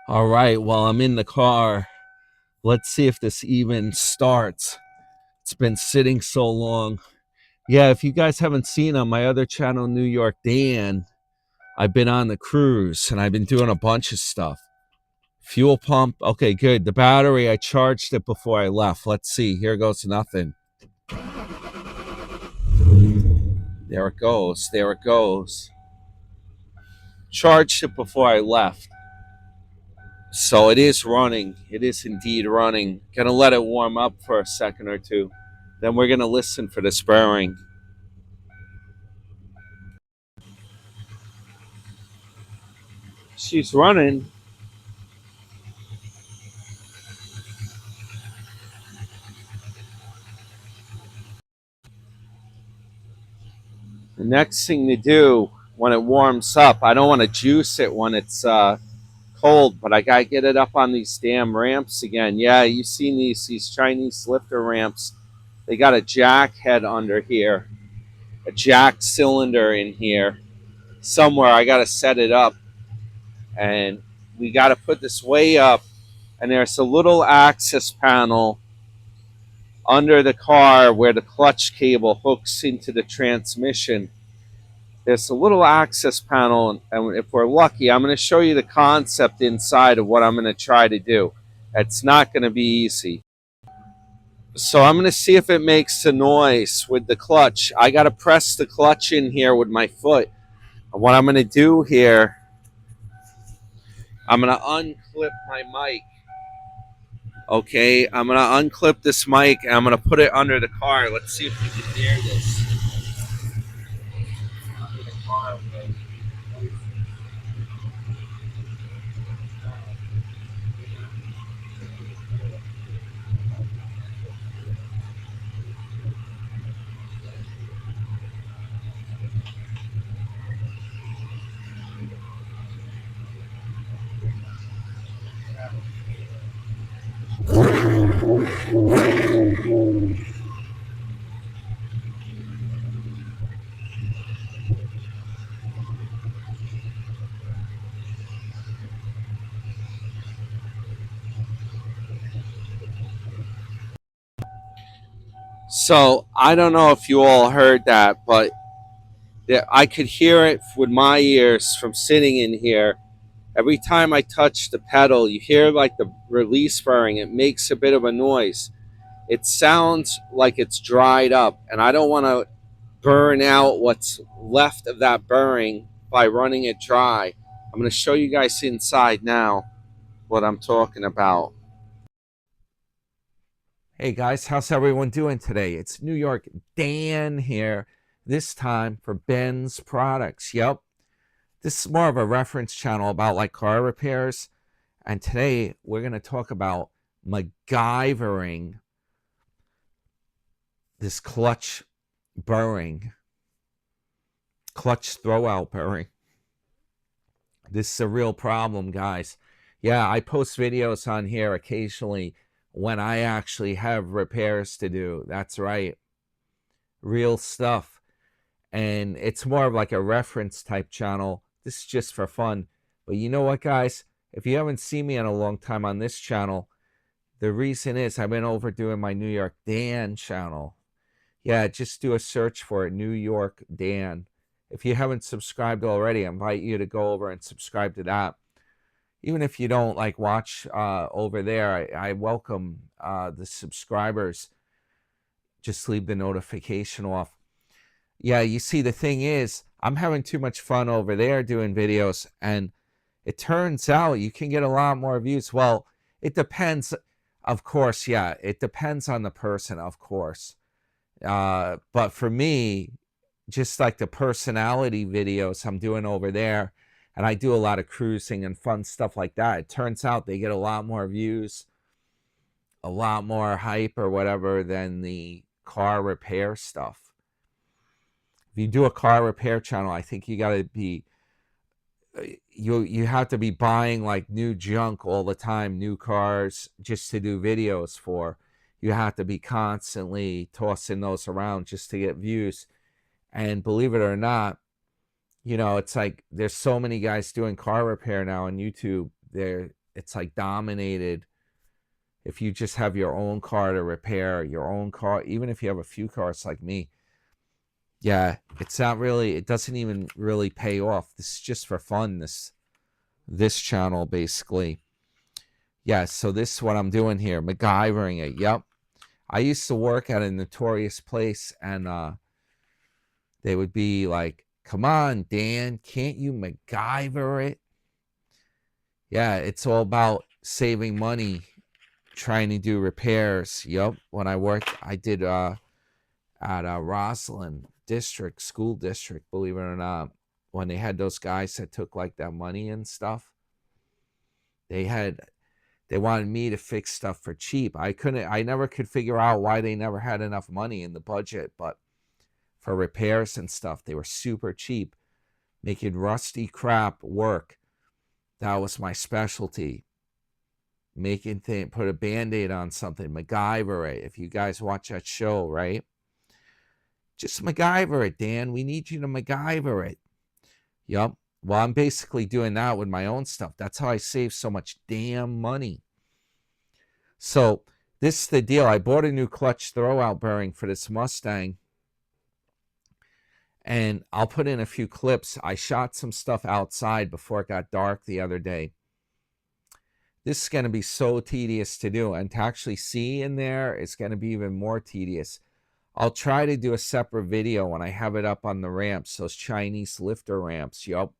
All right, well, I'm in the car. Let's see if this even starts. It's been sitting so long. Yeah, if you guys haven't seen on my other channel, New York Dan, I've been on the cruise and I've been doing a bunch of stuff. Fuel pump. Okay, good. The battery, I charged it before I left. Let's see. Here goes nothing. There it goes. There it goes. Charged it before I left. So it is running. It is indeed running. Gonna let it warm up for a second or two. Then we're gonna listen for the spurring. She's running. The next thing to do when it warms up, I don't want to juice it when it's cold, but I gotta get it up on these damn ramps again. Yeah, you've seen these Chinese lifter ramps. They got a jack head under here, a jack cylinder in here. Somewhere I gotta set it up, and we gotta put this way up. And there's a little access panel under the car where the clutch cable hooks into the transmission. There's a little access panel, and if we're lucky, I'm going to show you the concept inside of what I'm going to try to do. It's not going to be easy. So I'm going to see if it makes a noise with the clutch. I got to press the clutch in here with my foot. And what I'm going to do here, I'm going to unclip my mic. Okay, I'm going to unclip this mic, and I'm going to put it under the car. Let's see if we can hear this. Under the car, okay. So I don't know if you all heard that, but I could hear it with my ears from sitting in here. Every time I touch the pedal, you hear like the release spurring. It makes a bit of a noise. It sounds like it's dried up, and I don't want to burn out what's left of that burring by running it dry. I'm going to show you guys inside now what I'm talking about. Hey guys, how's everyone doing today? It's New York Dan here, this time for Ben's Products. Yep, this is more of a reference channel about like car repairs, and today we're going to talk about MaGyvering this clutch burring, clutch throwout burring. This is a real problem, guys. Yeah, I post videos on here occasionally when I actually have repairs to do. That's right. Real stuff. And it's more of like a reference type channel. This is just for fun. But you know what, guys? If you haven't seen me in a long time on this channel, the reason is I've been overdoing my New York Dan channel. Yeah, just do a search for it, New York Dan. If you haven't subscribed already, I invite you to go over and subscribe to that. Even if you don't like watch over there, I welcome the subscribers. Just leave the notification off. Yeah, you see, the thing is, I'm having too much fun over there doing videos, and it turns out you can get a lot more views. Well, it depends, of course. Yeah, it depends on the person, of course. But for me, just like the personality videos I'm doing over there, and I do a lot of cruising and fun stuff like that, it turns out they get a lot more views, a lot more hype or whatever than the car repair stuff. If you do a car repair channel, I think you got to be, you have to be buying like new junk all the time, new cars, just to do videos for. You have to be constantly tossing those around just to get views. And believe it or not, you know, it's like there's so many guys doing car repair now on YouTube. it's like dominated. If you just have your own car to repair, your own car, even if you have a few cars like me, yeah, it's not really, it doesn't even really pay off. This is just for fun, this channel, basically. Yeah, so this is what I'm doing here, MaGyvering it. Yep. I used to work at a notorious place, and they would be like, come on, Dan, can't you MaGyver it? Yeah, it's all about saving money, trying to do repairs. Yep. When I worked, I did at Roslyn District, school district, believe it or not, when they had those guys that took like that money and stuff, they wanted me to fix stuff for cheap. I never could figure out why they never had enough money in the budget, but for repairs and stuff, they were super cheap, making rusty crap work. That was my specialty. Making things, put a Band-Aid on something, MaGyver it. If you guys watch that show, right? Just MaGyver it, Dan. We need you to MaGyver it. Yup. Well, I'm basically doing that with my own stuff. That's how I save so much damn money. So this is the deal. I bought a new clutch throwout bearing for this Mustang, and I'll put in a few clips. I shot some stuff outside before it got dark the other day. This is going to be so tedious to do, and to actually see in there, it's going to be even more tedious. I'll try to do a separate video when I have it up on the ramps, those Chinese lifter ramps. Yup.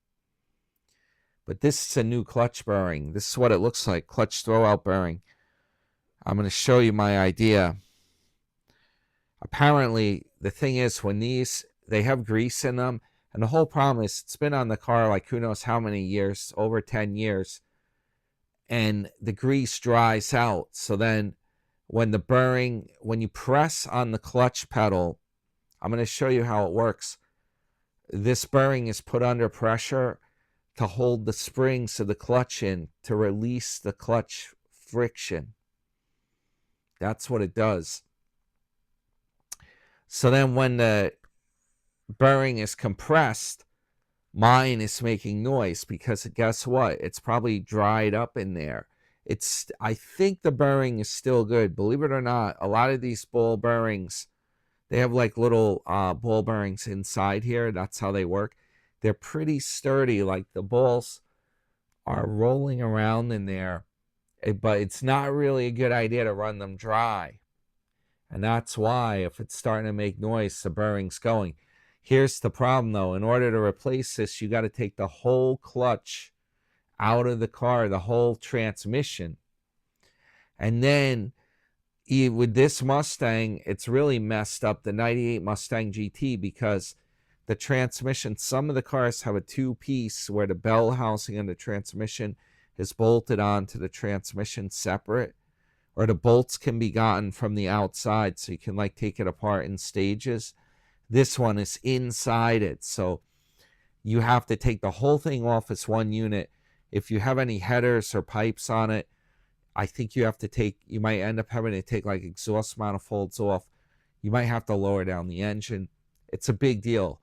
But this is a new clutch bearing. This is what it looks like, clutch throwout bearing. I'm going to show you my idea. Apparently, the thing is, when these, they have grease in them, and the whole problem is it's been on the car like who knows how many years, over 10 years, and the grease dries out. So then when the bearing, when you press on the clutch pedal, I'm going to show you how it works. This bearing is put under pressure to hold the springs of the clutch in to release the clutch friction. That's what it does. So then when the bearing is compressed, mine is making noise because guess what? It's probably dried up in there. I think the bearing is still good. Believe it or not, a lot of these ball bearings, they have like little ball bearings inside here. That's how they work. They're pretty sturdy. Like the balls are rolling around in there, but it's not really a good idea to run them dry. And that's why if it's starting to make noise, the bearing's going. Here's the problem though. In order to replace this, you got to take the whole clutch out of the car, the whole transmission. And then with this Mustang, it's really messed up, the 98 Mustang GT, because the transmission, some of the cars have a two-piece where the bell housing and the transmission is bolted onto the transmission separate, or the bolts can be gotten from the outside, so you can like take it apart in stages. This one is inside it, so you have to take the whole thing off as one unit. If you have any headers or pipes on it, I think you have to take, you might end up having to take like exhaust manifolds off. You might have to lower down the engine. It's a big deal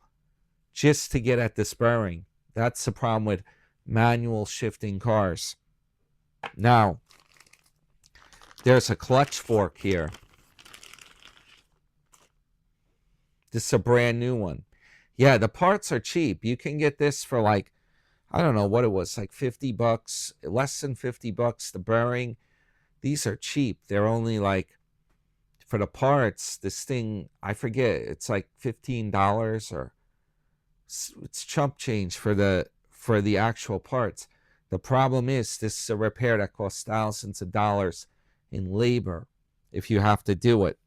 just to get at this bearing. That's the problem with manual shifting cars. Now, there's a clutch fork here. This is a brand new one. Yeah, the parts are cheap. You can get this for like, I don't know what it was, like 50 bucks, less than 50 bucks. The bearing, these are cheap. They're only like, for the parts, this thing, I forget, it's like $15 or it's chump change for the actual parts. The problem is this is a repair that costs thousands of dollars in labor if you have to do it.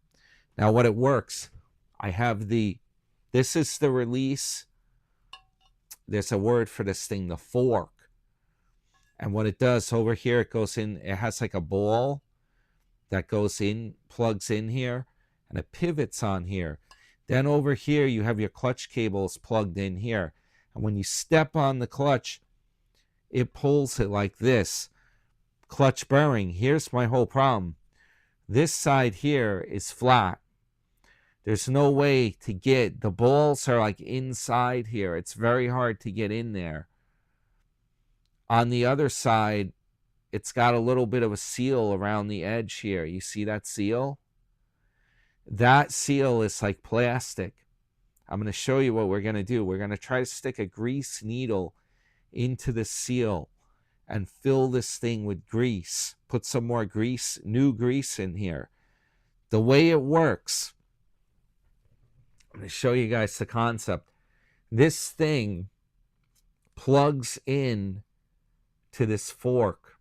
Now what it works, I have this is the release. There's a word for this thing, the fork. And what it does over here, it goes in, it has like a ball that goes in, plugs in here, and it pivots on here. Then over here, you have your clutch cables plugged in here. And when you step on the clutch, it pulls it like this. Clutch bearing, here's my whole problem. This side here is flat. There's no way to get, the balls are like inside here. It's very hard to get in there. On the other side, it's got a little bit of a seal around the edge here. You see that seal? That seal is like plastic. I'm going to show you what we're going to do. We're going to try to stick a grease needle into the seal and fill this thing with grease. Put some more grease, new grease in here. The way it works, I'm going to show you guys the concept. This thing plugs in to this fork.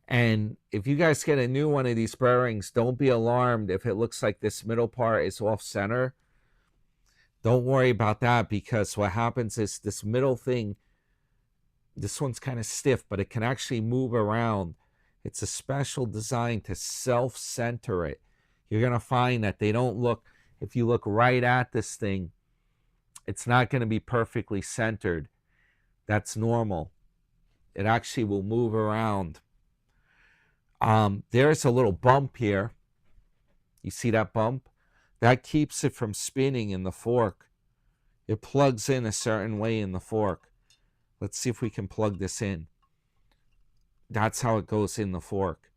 And if you guys get a new one of these bearings, don't be alarmed if it looks like this middle part is off center. Don't worry about that, because what happens is this middle thing, this one's kind of stiff, but it can actually move around. It's a special design to self-center it. You're going to find that they don't look, if you look right at this thing, it's not going to be perfectly centered. That's normal. It actually will move around. There's a little bump here. You see that bump? That keeps it from spinning in the fork. It plugs in a certain way in the fork. Let's see if we can plug this in. That's how it goes in the fork.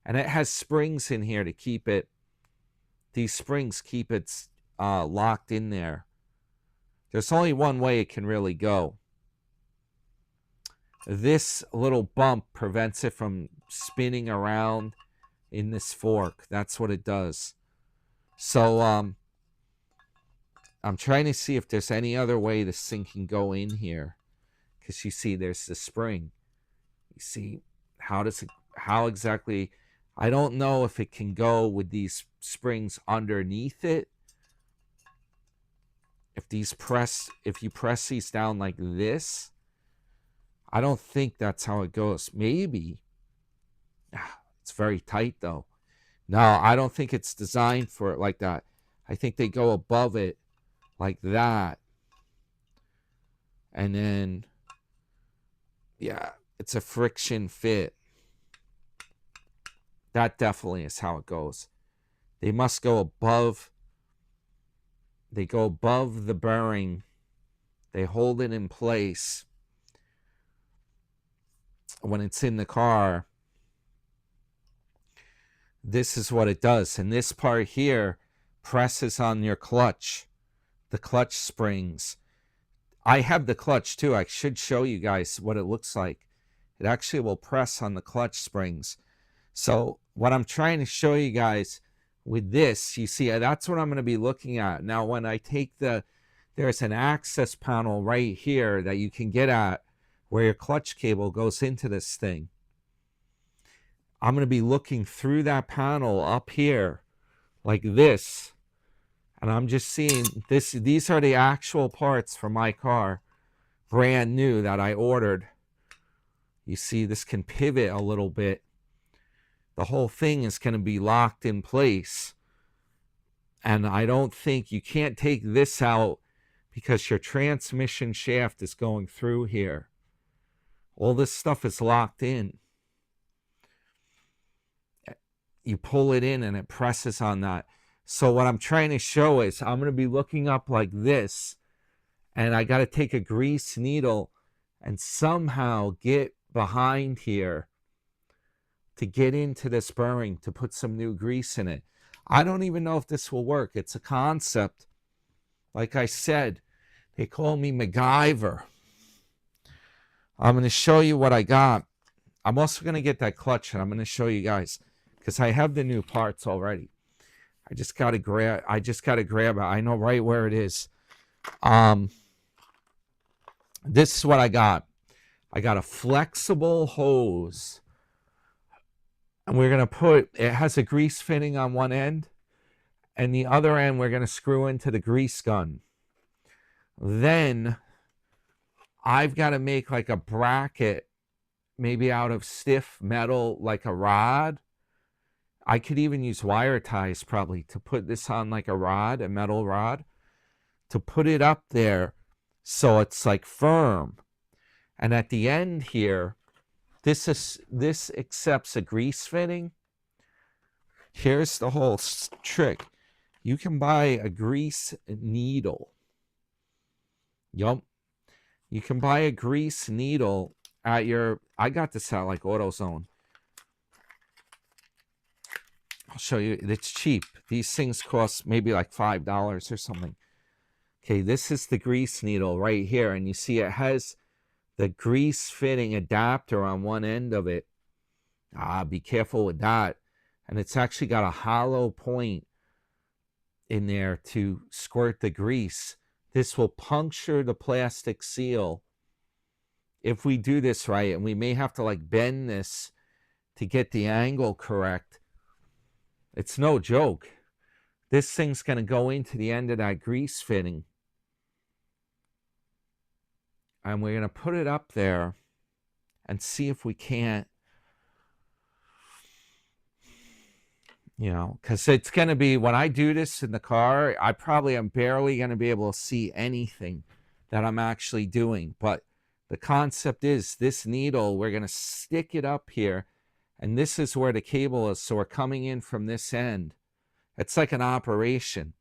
And it has springs in here to keep it, these springs keep it locked in there. There's only one way it can really go. This little bump prevents it from spinning around in this fork. That's what it does. So I'm trying to see if there's any other way this thing can go in here. Because you see there's the spring. You see how exactly, I don't know if it can go with these springs underneath it. If you press these down like this, I don't think that's how it goes. Maybe. It's very tight though. No, I don't think it's designed for it like that. I think they go above it like that. And then, yeah, it's a friction fit. That definitely is how it goes. They must go above. They go above the bearing. They hold it in place when it's in the car. This is what it does. And this part here presses on your clutch, the clutch springs. I have the clutch too. I should show you guys what it looks like. It actually will press on the clutch springs. So what I'm trying to show you guys with this, you see, that's what I'm going to be looking at. Now, when I take there's an access panel right here that you can get at where your clutch cable goes into this thing. I'm going to be looking through that panel up here like this. And I'm just seeing this. These are the actual parts for my car, brand new, that I ordered. You see, this can pivot a little bit. The whole thing is going to be locked in place. And I don't think you can't take this out because your transmission shaft is going through here. All this stuff is locked in. You pull it in and it presses on that. So what I'm trying to show is I'm going to be looking up like this, and I got to take a grease needle and somehow get behind here to get into this bearing to put some new grease in it. I don't even know if this will work. It's a concept. Like I said, they call me MaGyver. I'm going to show you what I got. I'm also going to get that clutch, and I'm going to show you guys because I have the new parts already. I just got to grab it. I know right where it is. This is what I got. I got a flexible hose. And we're going to put, it has a grease fitting on one end. And the other end we're going to screw into the grease gun. Then I've got to make like a bracket, maybe out of stiff metal, like a rod. I could even use wire ties probably to put this on like a rod, a metal rod, to put it up there so it's like firm. And at the end here, this accepts a grease fitting. Here's the whole trick. You can buy a grease needle. Yup. You can buy a grease needle at your, I got this at like AutoZone. I'll show you. It's cheap. These things cost maybe like $5 or something. Okay, this is the grease needle right here. And you see it has the grease fitting adapter on one end of it. Be careful with that. And it's actually got a hollow point in there to squirt the grease. This will puncture the plastic seal if we do this right. And we may have to like bend this to get the angle correct. It's no joke. This thing's going to go into the end of that grease fitting. And we're going to put it up there and see if we can't, you know, because it's going to be, when I do this in the car, I probably am barely going to be able to see anything that I'm actually doing. But the concept is this needle, we're going to stick it up here. And this is where the cable is. So we're coming in from this end. It's like an operation.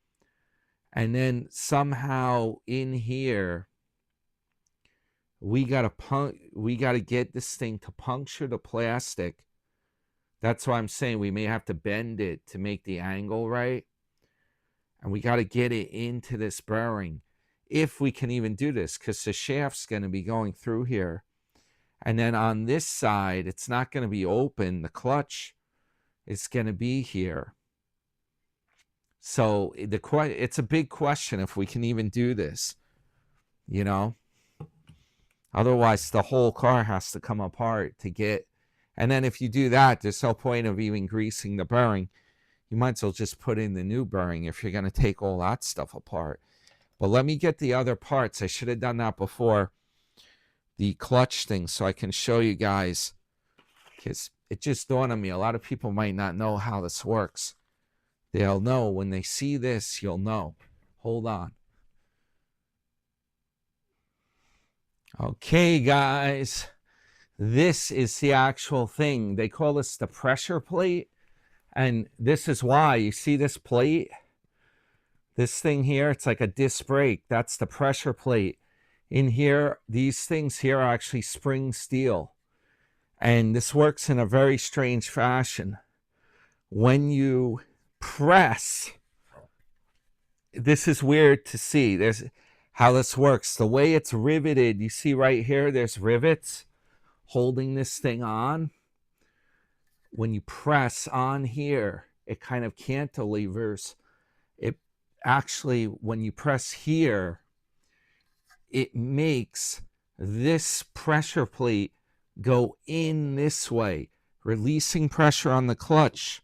And then somehow in here, we got to get this thing to puncture the plastic. That's why I'm saying we may have to bend it to make the angle right. And we got to get it into this bearing. If we can even do this, because the shaft's going to be going through here. And then on this side, it's not going to be open. The clutch is going to be here. So it's a big question if we can even do this, you know. Otherwise, the whole car has to come apart to get. And then if you do that, there's no point of even greasing the bearing. You might as well just put in the new bearing if you're going to take all that stuff apart. But let me get the other parts. I should have done that before the clutch thing so I can show you guys, because it just dawned on me. A lot of people might not know how this works. They'll know when they see this. You'll know. Hold on. Okay, guys, this is the actual thing. They call this the pressure plate, and this is why. You see this plate, this thing here, it's like a disc brake. That's the pressure plate. In here, these things here are actually spring steel. And this works in a very strange fashion. When you press, this is weird to see. There's how this works. The way it's riveted, you see right here, there's rivets holding this thing on. When you press on here, it kind of cantilevers. It actually, when you press here, it makes this pressure plate go in this way, releasing pressure on the clutch.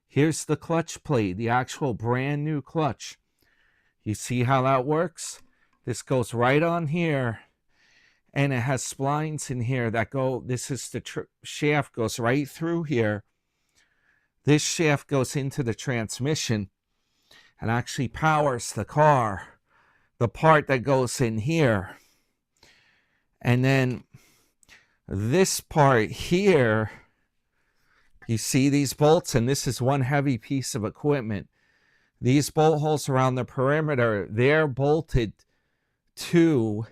Here's the clutch plate, the actual brand new clutch. You see how that works? This goes right on here, and it has splines in here that go, this is the shaft goes right through here. This shaft goes into the transmission and actually powers the car. The part that goes in here. And then this part here, you see these bolts, and this is one heavy piece of equipment. These bolt holes around the perimeter, they're bolted to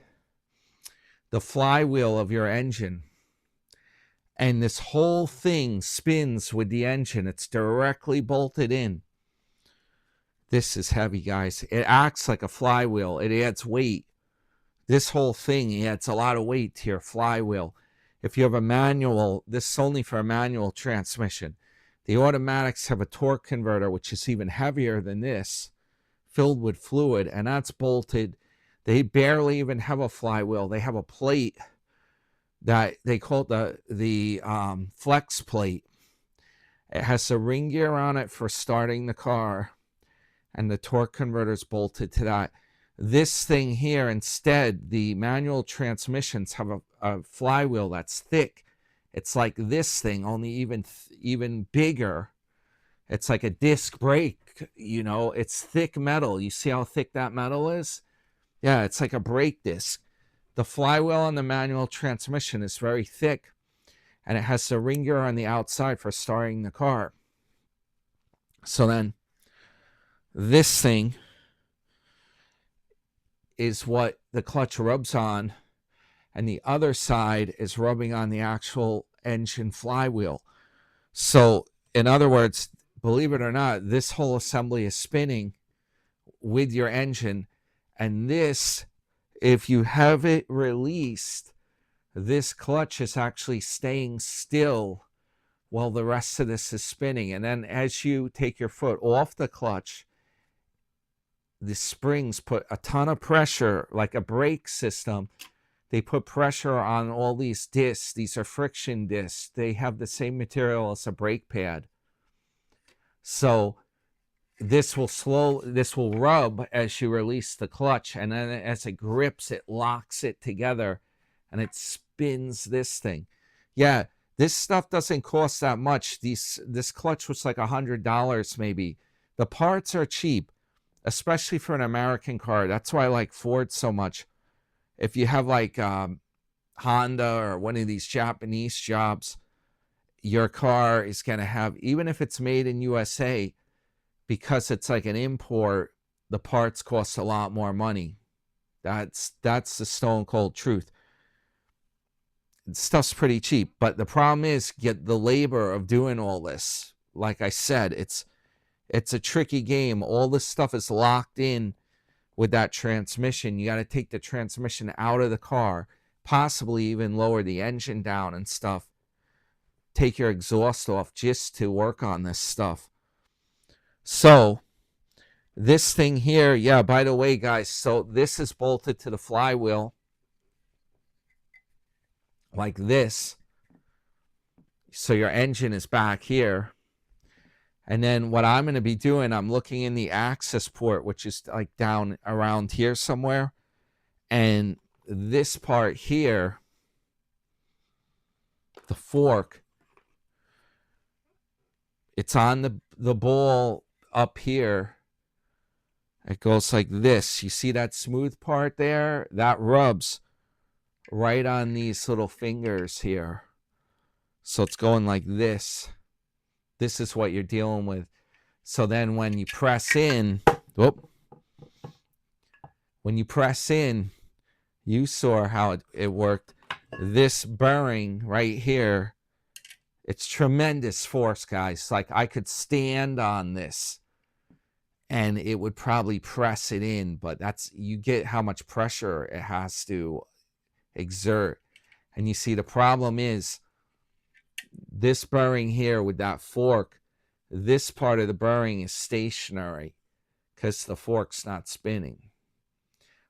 the flywheel of your engine. And this whole thing spins with the engine. It's directly bolted in. This is heavy, guys. It acts like a flywheel. It adds weight. This whole thing adds a lot of weight to your flywheel. If you have a manual, this is only for a manual transmission. The automatics have a torque converter, which is even heavier than this, filled with fluid, and that's bolted. They barely even have a flywheel. They have a plate that they call the flex plate. It has a ring gear on it for starting the car, and the torque converter is bolted to that. This thing here, instead, the manual transmissions have a flywheel that's thick. It's like this thing, only even bigger. It's like a disc brake, you know. It's thick metal. You see how thick that metal is? Yeah, it's like a brake disc. The flywheel on the manual transmission is very thick, and it has the ring gear on the outside for starting the car. So then, this thing is what the clutch rubs on, and the other side is rubbing on the actual engine flywheel. So in other words, believe it or not, this whole assembly is spinning with your engine. And this, if you have it released, this clutch is actually staying still while the rest of this is spinning. And then as you take your foot off the clutch, the springs put a ton of pressure, like a brake system. They put pressure on all these discs. These are friction discs. They have the same material as a brake pad. So this will rub as you release the clutch, and then as it grips, it locks it together and it spins this thing. Yeah, this stuff doesn't cost that much. This clutch was like $100 maybe. The parts are cheap, especially for an American car. That's why I like Ford so much. If you have like Honda or one of these Japanese jobs, your car is going to have, even if it's made in USA, because it's like an import, the parts cost a lot more money. That's the stone cold truth. Stuff's pretty cheap, but the problem is get the labor of doing all this. Like I said, it's a tricky game. All this stuff is locked in with that transmission. You got to take the transmission out of the car, possibly even lower the engine down and stuff. Take your exhaust off just to work on this stuff. So this thing here, yeah, by the way, guys, so this is bolted to the flywheel like this. So your engine is back here. And then what I'm going to be doing, I'm looking in the access port, which is like down around here somewhere. And this part here, the fork, it's on the ball up here. It goes like this. You see that smooth part there? That rubs right on these little fingers here. So it's going like this. This is what you're dealing with. So then when you press in, you saw how it worked. This bearing right here, it's tremendous force, guys. Like I could stand on this and it would probably press it in, but you get how much pressure it has to exert. And you see the problem is this bearing here with that fork, this part of the bearing is stationary because the fork's not spinning.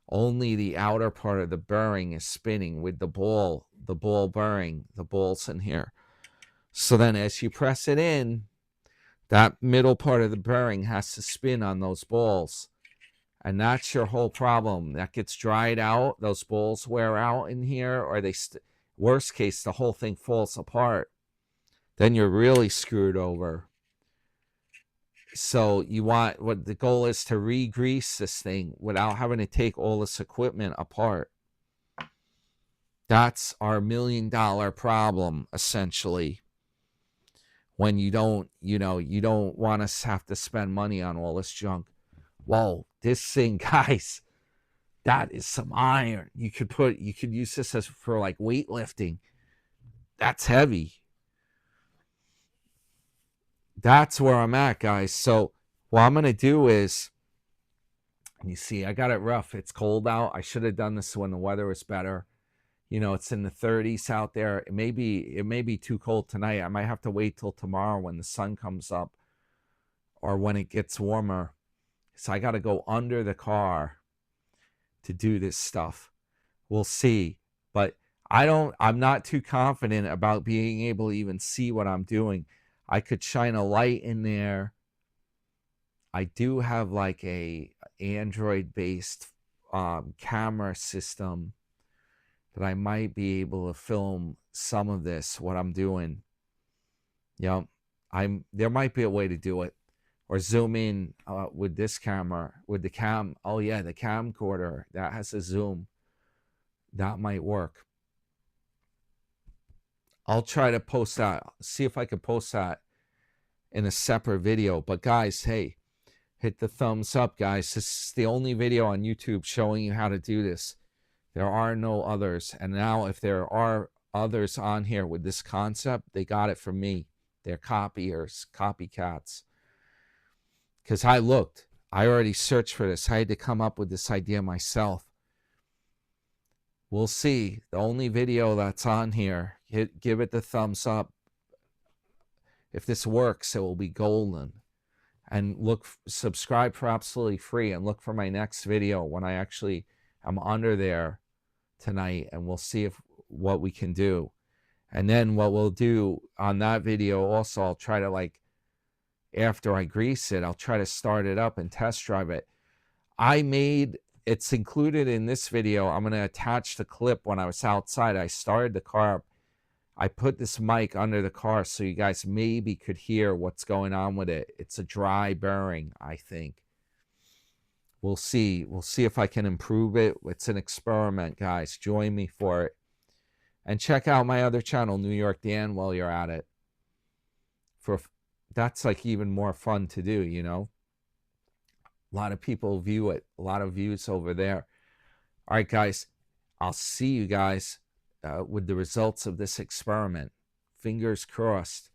Only the outer part of the bearing is spinning with the ball bearing, the balls in here. So then as you press it in, that middle part of the bearing has to spin on those balls. And that's your whole problem. That gets dried out. Those balls wear out in here, or worst case, the whole thing falls apart. Then you're really screwed over. So what the goal is to re-grease this thing without having to take all this equipment apart. That's our $1 million problem, essentially. When you don't want us to have to spend money on all this junk. Whoa, this thing, guys, that is some iron. You could use this for like weightlifting. That's heavy. That's where I'm at, guys. So what I'm going to do is, you see, I got it rough. It's cold out. I should have done this when the weather was better. You know, it's in the 30s out there. It may be too cold tonight. I might have to wait till tomorrow when the sun comes up or when it gets warmer. So I got to go under the car to do this stuff. We'll see. But I'm not too confident about being able to even see what I'm doing. I could shine a light in there. I do have like a Android-based camera system that I might be able to film some of this, what I'm doing. Yeah, there might be a way to do it. Or zoom in with this camera, with the cam. Oh yeah, the camcorder, that has a zoom. That might work. I'll try to post that, see if I can post that in a separate video. But guys, hey, hit the thumbs up, guys. This is the only video on YouTube showing you how to do this. There are no others. And now if there are others on here with this concept, they got it from me. They're copiers, copycats. Because I already searched for this. I had to come up with this idea myself. We'll see. The only video that's on here, give it the thumbs up. If this works, it will be golden. And subscribe for absolutely free, and look for my next video when I actually am under there tonight, and we'll see what we can do. And then what we'll do on that video also, I'll try to, like, after I grease it, I'll try to start it up and test drive it. It's included in this video. I'm going to attach the clip when I was outside. I started the car up. I put this mic under the car so you guys maybe could hear what's going on with it. It's a dry bearing, I think. We'll see. We'll see if I can improve it. It's an experiment, guys. Join me for it. And check out my other channel, New York Dan, while you're at it. That's like even more fun to do, you know. A lot of people view it. A lot of views over there. All right, guys. I'll see you guys with the results of this experiment. Fingers crossed.